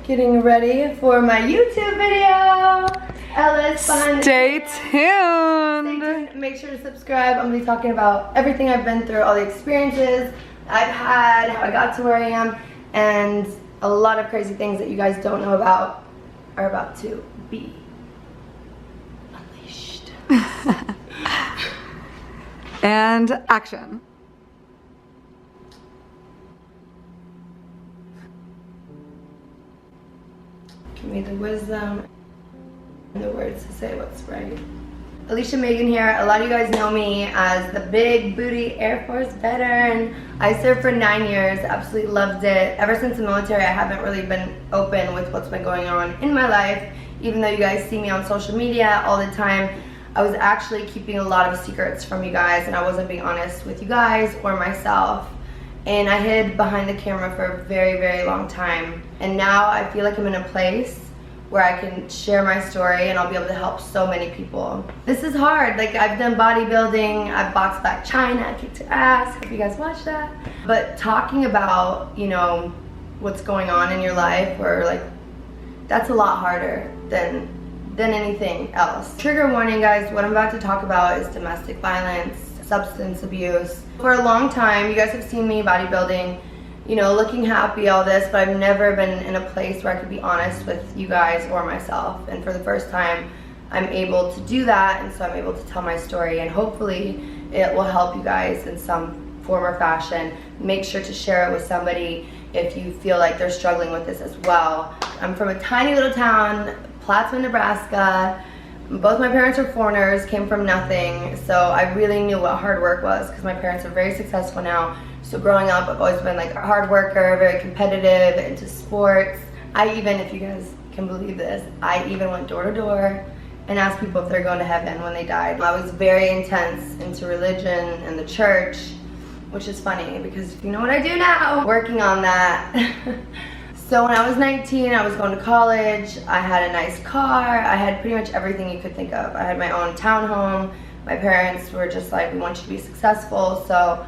getting ready for my YouTube video. Ellis behind Stay the tuned. Make sure to subscribe. I'm gonna be talking about everything I've been through, all the experiences I've had, how I got to where I am, and a lot of crazy things that you guys don't know about are about to be unleashed. And action. Give me the wisdom and the words to say what's right. Alysia Magen here. A lot of you guys know me as the big booty Air Force veteran. I served for 9 years, absolutely loved it. Ever since the military, I haven't really been open with what's been going on in my life. Even though you guys see me on social media all the time, I was actually keeping a lot of secrets from you guys, and I wasn't being honest with you guys or myself. And I hid behind the camera for a very, very long time. And now I feel like I'm in a place where I can share my story and I'll be able to help so many people. This is hard. Like, I've done bodybuilding, I've boxed back China, I kicked her ass. Hope you guys watch that. But talking about, you know, what's going on in your life, or like, that's a lot harder than anything else. Trigger warning, guys, what I'm about to talk about is domestic violence, substance abuse. For a long time, you guys have seen me bodybuilding, you know, looking happy, all this, but I've never been in a place where I could be honest with you guys or myself. And for the first time, I'm able to do that, and so I'm able to tell my story, and hopefully it will help you guys in some form or fashion. Make sure to share it with somebody if you feel like they're struggling with this as well. I'm from a tiny little town, Platteville, Nebraska. Both my parents are foreigners, came from nothing, so I really knew what hard work was, because my parents are very successful now. So growing up, I've always been like a hard worker, very competitive, into sports. I even, if you guys can believe this, I even went door to door and asked people if they're going to heaven when they died. I was very intense into religion and the church, which is funny because you know what I do now? Working on that. So when I was 19, I was going to college. I had a nice car. I had pretty much everything you could think of. I had my own townhome. My parents were just like, we want you to be successful. So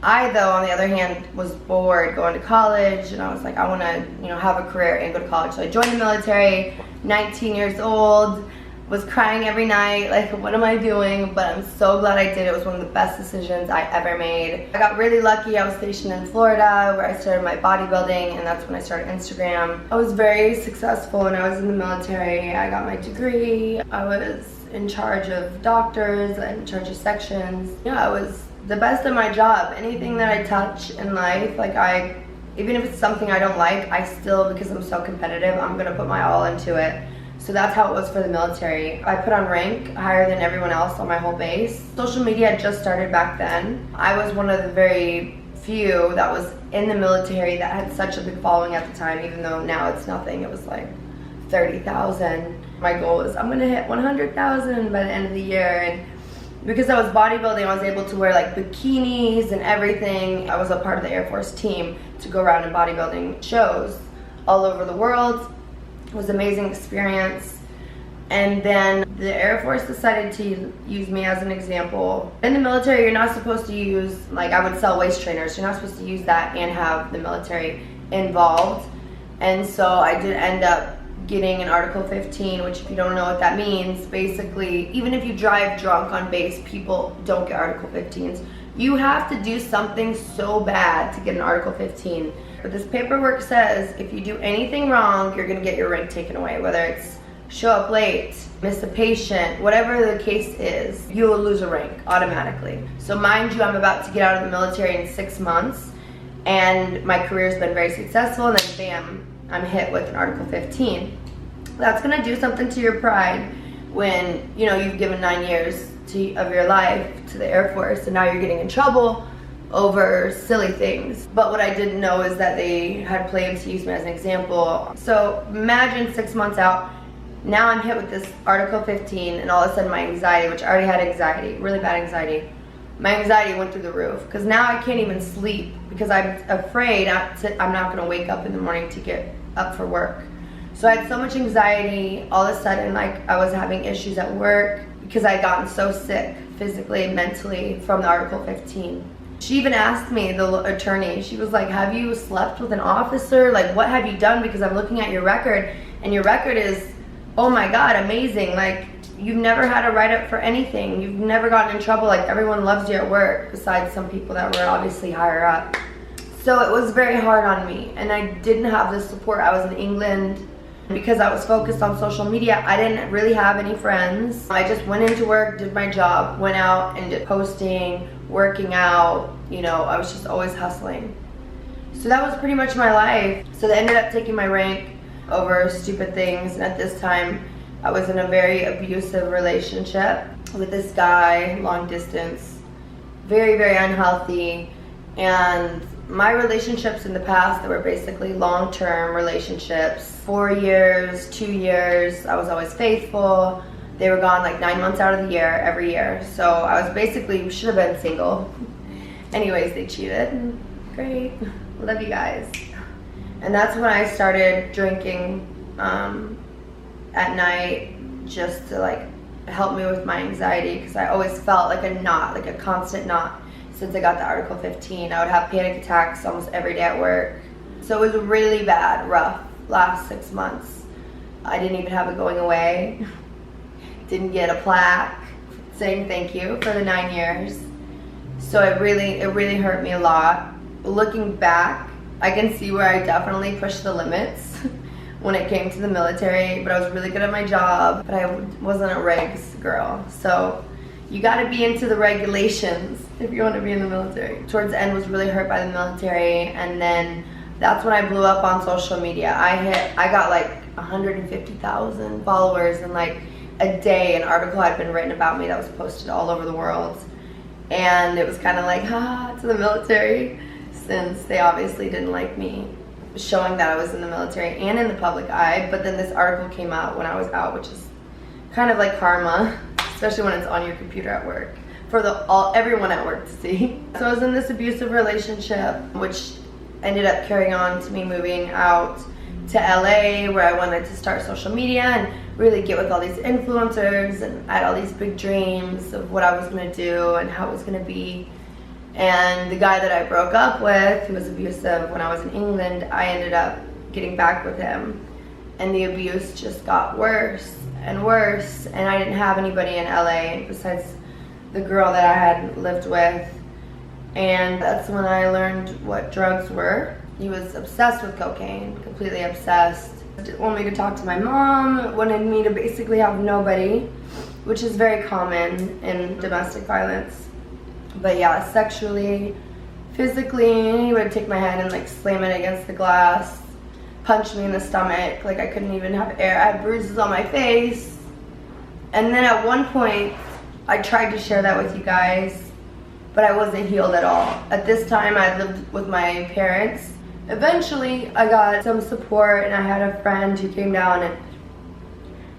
I, though, on the other hand, was bored going to college, and I was like, I want to, you know, have a career and go to college. So I joined the military, 19 years old, was crying every night, like, what am I doing? But I'm so glad I did. It was one of the best decisions I ever made. I got really lucky. I was stationed in Florida, where I started my bodybuilding, and that's when I started Instagram. I was very successful when I was in the military. I got my degree. I was in charge of doctors, in charge of sections. Yeah, I was the best at my job. Anything that I touch in life, like, even if it's something I don't like, I still, because I'm so competitive, I'm gonna put my all into it. So that's how it was for the military. I put on rank higher than everyone else on my whole base. Social media had just started back then. I was one of the very few that was in the military that had such a big following at the time, even though now it's nothing. It was like 30,000. My goal was, I'm gonna hit 100,000 by the end of the year. And because I was bodybuilding, I was able to wear like bikinis and everything. I was a part of the Air Force team to go around in bodybuilding shows all over the world. It was an amazing experience. And then the Air Force decided to use me as an example. In the military, you're not supposed to use, like, I would sell waist trainers. You're not supposed to use that and have the military involved. And so I did end up getting an Article 15, which, if you don't know what that means, basically, even if you drive drunk on base, people don't get Article 15s. You have to do something so bad to get an Article 15. But this paperwork says if you do anything wrong, you're gonna get your rank taken away, whether it's show up late, miss a patient, whatever the case is, you will lose a rank automatically. So mind you, I'm about to get out of the military in 6 months, and my career's been very successful, and then bam, I'm hit with an Article 15. That's gonna do something to your pride when, you know, you've given 9 years of your life to the Air Force, and now you're getting in trouble over silly things. But what I didn't know is that they had planned to use me as an example. So imagine 6 months out, now I'm hit with this Article 15, and all of a sudden my anxiety, which I already had anxiety, really bad anxiety, my anxiety went through the roof, because now I can't even sleep because I'm afraid I'm not gonna wake up in the morning to get up for work. So I had so much anxiety. All of a sudden, like, I was having issues at work because I had gotten so sick physically and mentally from the Article 15. She even asked me, the attorney, she was like, have you slept with an officer? Like, what have you done? Because I'm looking at your record, and your record is, oh my God, amazing. Like, you've never had a write-up for anything. You've never gotten in trouble. Like, everyone loves you at work, besides some people that were obviously higher up. So it was very hard on me, and I didn't have the support. I was in England. Because I was focused on social media, I didn't really have any friends. I just went into work, did my job, went out and did posting, working out, you know, I was just always hustling. So that was pretty much my life. So they ended up taking my rank over stupid things, and at this time, I was in a very abusive relationship with this guy, long distance, very, very unhealthy. And my relationships in the past, they were basically long-term relationships, 4 years, 2 years. I was always faithful. They were gone like 9 months out of the year, every year. So I was basically, should have been single. Anyways, they cheated. Great, love you guys. And that's when I started drinking at night, just to like help me with my anxiety, because I always felt like a knot, like a constant knot. Since I got the Article 15, I would have panic attacks almost every day at work. So it was really bad, rough, last 6 months. I didn't even have it going away. Didn't get a plaque saying thank you for the 9 years. So it really hurt me a lot. Looking back, I can see where I definitely pushed the limits when it came to the military, but I was really good at my job, but I wasn't a regs girl. So you gotta be into the regulations if you want to be in the military. Towards the end, was really hurt by the military, and then that's when I blew up on social media. I got like 150,000 followers in like a day. An article had been written about me that was posted all over the world, and it was kind of like, ha, to the military, since they obviously didn't like me showing that I was in the military and in the public eye. But then this article came out when I was out, which is kind of like karma, especially when it's on your computer at work for everyone at work to see. So I was in this abusive relationship, which ended up carrying on to me moving out to LA, where I wanted to start social media and really get with all these influencers, and I had all these big dreams of what I was gonna do and how it was gonna be. And the guy that I broke up with, who was abusive when I was in England, I ended up getting back with him, and the abuse just got worse and worse, and I didn't have anybody in LA besides the girl that I had lived with. And that's when I learned what drugs were. He was obsessed with cocaine, completely obsessed. Didn't want me to talk to my mom, wanted me to basically have nobody, which is very common in domestic violence. But yeah, sexually, physically, he would take my head and like slam it against the glass, punch me in the stomach, like I couldn't even have air. I had bruises on my face. And then at one point, I tried to share that with you guys, but I wasn't healed at all. At this time, I lived with my parents. Eventually, I got some support, and I had a friend who came down and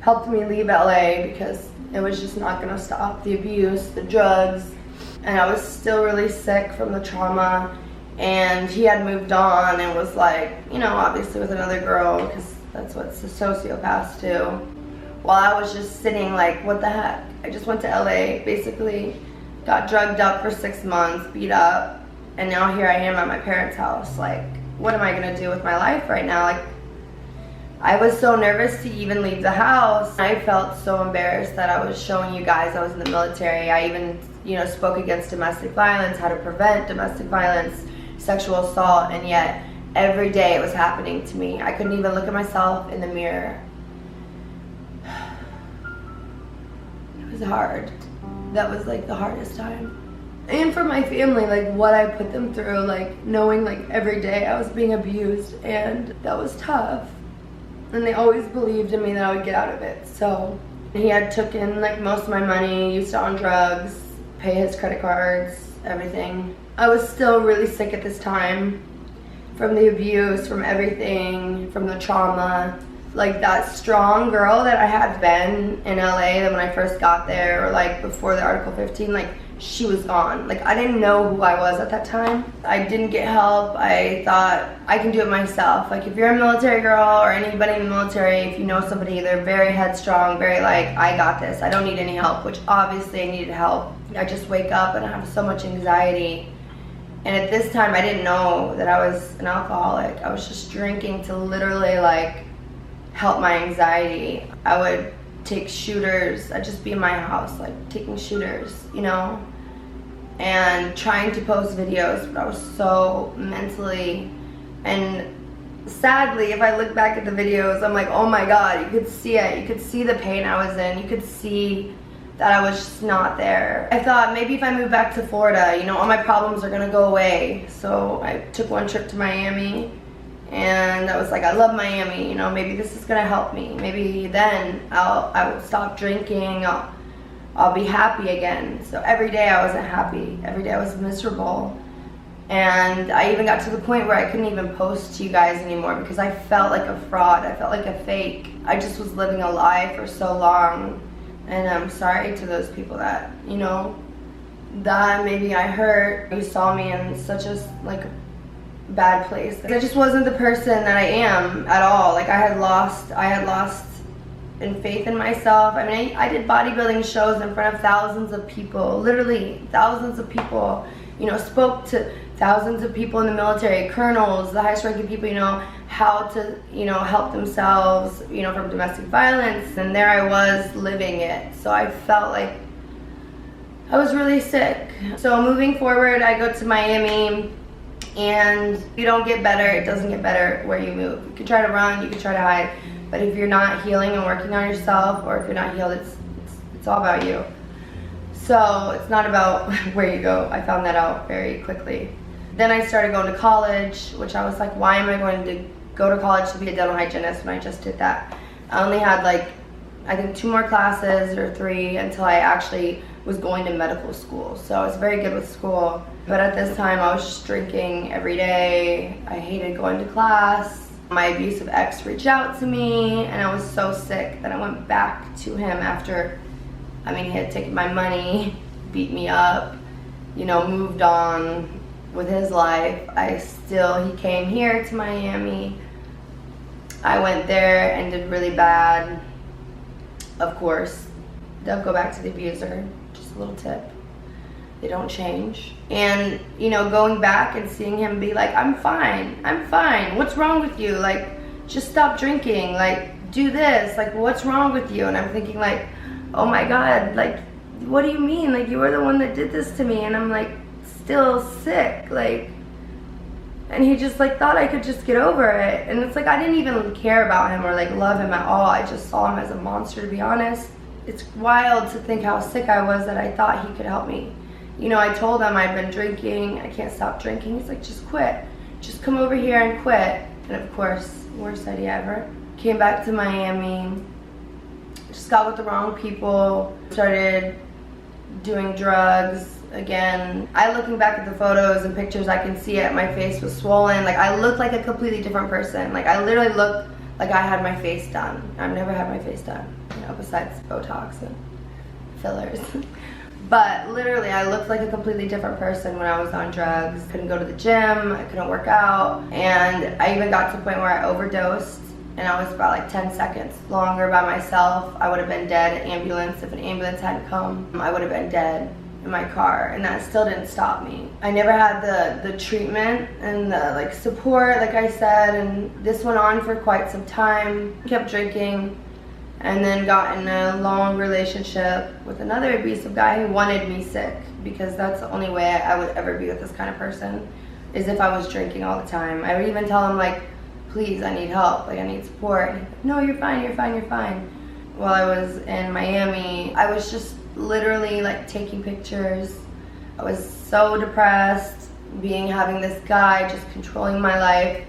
helped me leave LA because it was just not gonna stop. The abuse, the drugs, and I was still really sick from the trauma. And he had moved on and was like, you know, obviously with another girl, because that's what sociopaths do. While I was just sitting like, what the heck? I just went to LA, basically got drugged up for 6 months, beat up, and now here I am at my parents' house. Like, what am I gonna do with my life right now? Like, I was so nervous to even leave the house. I felt so embarrassed that I was showing you guys I was in the military. I even, you know, spoke against domestic violence, how to prevent domestic violence, sexual assault, and yet every day it was happening to me. I couldn't even look at myself in the mirror. It was hard. That was like the hardest time. And for my family, like what I put them through, like knowing like every day I was being abused, and that was tough. And they always believed in me that I would get out of it. So he had took in like most of my money, used it on drugs, pay his credit cards, everything. I was still really sick at this time from the abuse, from everything, from the trauma. Like that strong girl that I had been in LA that when I first got there, or like before the Article 15, like she was gone. Like I didn't know who I was at that time. I didn't get help. I thought I can do it myself. Like if you're a military girl or anybody in the military, if you know somebody, they're very headstrong, very like, I got this, I don't need any help, which obviously I needed help. I just wake up and I have so much anxiety, And at this time, I didn't know that I was an alcoholic. I was just drinking to literally like help my anxiety. I would take shooters. I'd just be in my house, like taking shooters, you know, and trying to post videos, but I was so mentally, and sadly, if I look back at the videos, I'm like, oh my God, you could see it. You could see the pain I was in. You could see that I was just not there. I thought maybe if I move back to Florida, you know, all my problems are gonna go away. So I took one trip to Miami, and I was like, I love Miami, you know, maybe this is gonna help me. Maybe then I will stop drinking, I'll be happy again. So every day I wasn't happy. Every day I was miserable. And I even got to the point where I couldn't even post to you guys anymore because I felt like a fraud. I felt like a fake. I just was living a lie for so long. And I'm sorry to those people that, you know, that maybe I hurt, who saw me in such a like bad place. I just wasn't the person that I am at all. Like I had lost in faith in myself. I mean, I did bodybuilding shows in front of thousands of people, literally thousands of people, you know, spoke to thousands of people in the military, colonels, the highest ranking people, you know, how to, you know, help themselves, you know, from domestic violence. And there I was living it. So I felt like I was really sick. So moving forward, I go to Miami, and you don't get better. It doesn't get better where you move. You can try to run, you can try to hide, but if you're not healing and working on yourself, or if you're not healed, it's all about you. So it's not about where you go. I found that out very quickly. Then I started going to college, which I was like, why am I going to go to college to be a dental hygienist when I just did that? I only had like, I think 2 more classes or 3 until I actually was going to medical school. So I was very good with school. But at this time I was just drinking every day. I hated going to class. My abusive ex reached out to me, and I was so sick that I went back to him after, I mean, he had taken my money, beat me up, you know, moved on with his life. He came here to Miami. I went there and did really bad. Of course, don't go back to the abuser, just a little tip. They don't change. And, you know, going back and seeing him be like, I'm fine, what's wrong with you? Like, just stop drinking, like, do this, like, what's wrong with you? And I'm thinking like, oh my God, like, what do you mean? Like, you were the one that did this to me, and I'm like, still sick, like, and he just like thought I could just get over it. And it's like, I didn't even care about him or like love him at all. I just saw him as a monster, to be honest. It's wild to think how sick I was that I thought he could help me. You know, I told him I'd been drinking, I can't stop drinking. He's like, just quit, just come over here and quit. And of course, worst idea ever. Came back to Miami, just got with the wrong people, started doing drugs again. Looking back at the photos and pictures, I can see it, my face was swollen. Like, I looked like a completely different person. Like, I literally looked like I had my face done. I've never had my face done, you know, besides Botox and fillers. But literally, I looked like a completely different person when I was on drugs. Couldn't go to the gym, I couldn't work out, and I even got to the point where I overdosed, and I was about like 10 seconds longer by myself. I would have been dead. Ambulance, if an ambulance hadn't come, I would have been dead in my car, and that still didn't stop me. I never had the treatment and the like support, like I said, and this went on for quite some time. Kept drinking, and then got in a long relationship with another abusive guy who wanted me sick, because that's the only way I would ever be with this kind of person, is if I was drinking all the time. I would even tell him like, please, I need help, like I need support. And he'd be like, no, you're fine, you're fine, you're fine. While I was in Miami, I was just literally like taking pictures. I was so depressed, having this guy just controlling my life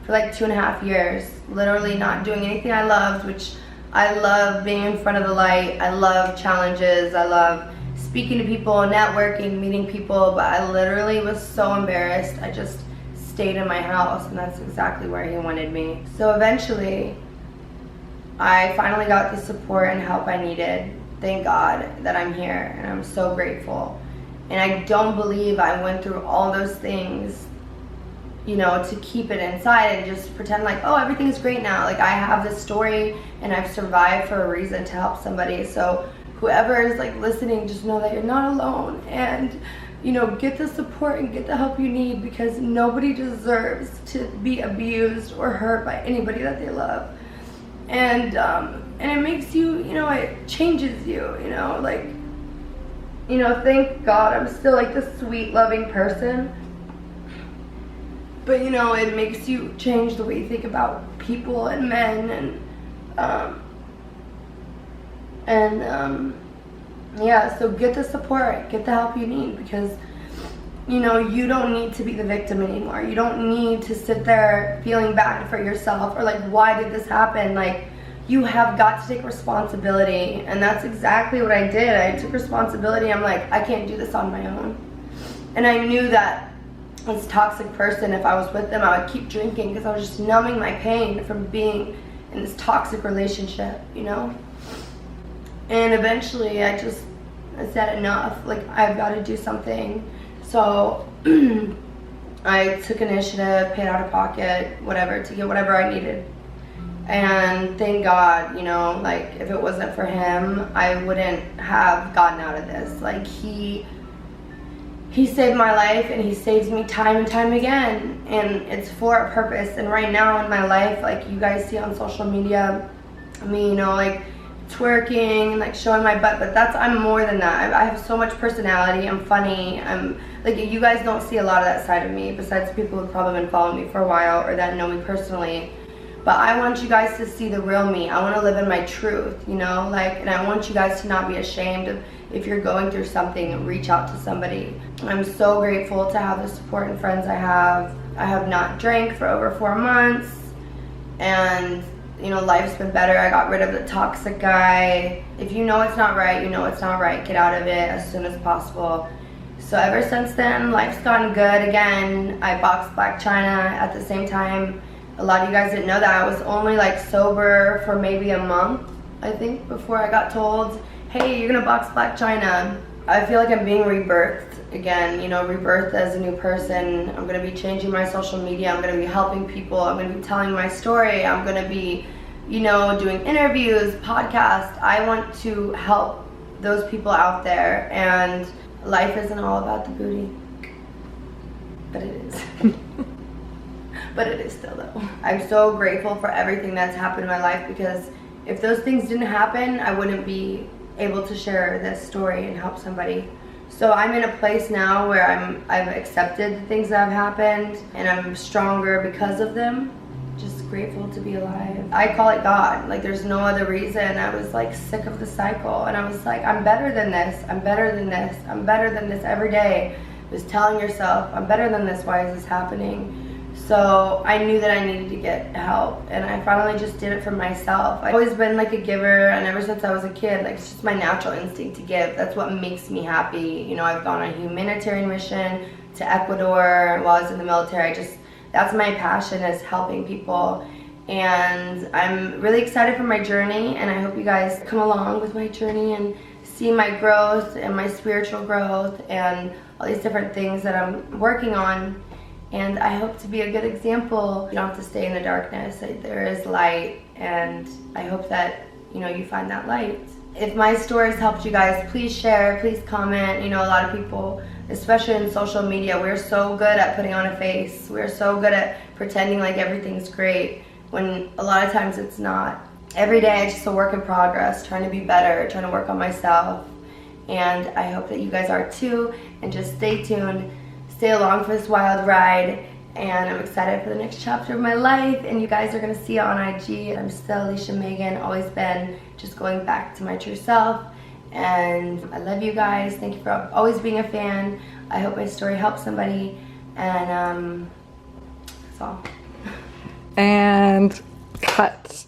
for like 2.5 years, literally not doing anything I loved, which I love being in front of the light. I love challenges. I love speaking to people, networking, meeting people, but I literally was so embarrassed. I just stayed in my house, and that's exactly where he wanted me. So eventually, I finally got the support and help I needed. Thank God that I'm here, and I'm so grateful. And I don't believe I went through all those things, you know, to keep it inside and just pretend like, oh, everything's great now. Like, I have this story and I've survived for a reason, to help somebody. So whoever is like listening, just know that you're not alone. And you know, get the support and get the help you need, because nobody deserves to be abused or hurt by anybody that they love. And it makes you, you know, it changes you, you know, like, you know, thank God I'm still like this sweet, loving person. But, you know, it makes you change the way you think about people and men, yeah, so get the support, get the help you need, because, you know, you don't need to be the victim anymore. You don't need to sit there feeling bad for yourself or like, why did this happen? Like, you have got to take responsibility, and that's exactly what I did. I took responsibility. I'm like, I can't do this on my own. And I knew that this toxic person, if I was with them, I would keep drinking because I was just numbing my pain from being in this toxic relationship, you know? And eventually I said enough, like, I've got to do something. So I took initiative, paid out of pocket, whatever, to get whatever I needed. And thank God, you know, like, if it wasn't for him, I wouldn't have gotten out of this. Like, he saved my life, and he saves me time and time again, and it's for a purpose. And right now in my life, like you guys see on social media, me, you know, like twerking and like showing my butt, but I'm more than that. I have so much personality. I'm funny. I'm like, you guys don't see a lot of that side of me, besides people who've probably been following me for a while or that know me personally. But I want you guys to see the real me. I want to live in my truth, you know, like, and I want you guys to not be ashamed of, if you're going through something, reach out to somebody. I'm so grateful to have the support and friends I have. I have not drank for over 4 months, and, you know, life's been better. I got rid of the toxic guy. If you know it's not right, you know it's not right. Get out of it as soon as possible. So ever since then, life's gotten good again. I boxed Black China at the same time. A lot of you guys didn't know that. I was only like sober for maybe a month, I think, before I got told, hey, you're gonna box Black China. I feel like I'm being rebirthed again, you know, rebirthed as a new person. I'm gonna be changing my social media. I'm gonna be helping people. I'm gonna be telling my story. I'm gonna be, you know, doing interviews, podcasts. I want to help those people out there, and life isn't all about the booty, but it is. But it is still, though. I'm so grateful for everything that's happened in my life, because if those things didn't happen, I wouldn't be able to share this story and help somebody. So I'm in a place now where I've accepted the things that have happened, and I'm stronger because of them. Just grateful to be alive. I call it God. Like, there's no other reason. I was like sick of the cycle, and I was like, I'm better than this. I'm better than this. I'm better than this every day. Just telling yourself, I'm better than this. Why is this happening? So I knew that I needed to get help, and I finally just did it for myself. I've always been like a giver, and ever since I was a kid, like, it's just my natural instinct to give. That's what makes me happy. You know, I've gone on a humanitarian mission to Ecuador while I was in the military. That's my passion, is helping people. And I'm really excited for my journey, and I hope you guys come along with my journey and see my growth and my spiritual growth and all these different things that I'm working on. And I hope to be a good example. You don't have to stay in the darkness. There is light, and I hope that, you know, you find that light. If my stories helped you guys, please share, please comment. You know, a lot of people, especially in social media, we're so good at putting on a face. We're so good at pretending like everything's great, when a lot of times it's not. Every day it's just a work in progress, trying to be better, trying to work on myself. And I hope that you guys are too, and just stay tuned. Stay along for this wild ride, and I'm excited for the next chapter of my life, and you guys are gonna see it on IG. I'm still Alysia Magen, always been, just going back to my true self. And I love you guys. Thank you for always being a fan. I hope my story helps somebody, and that's all. And cut.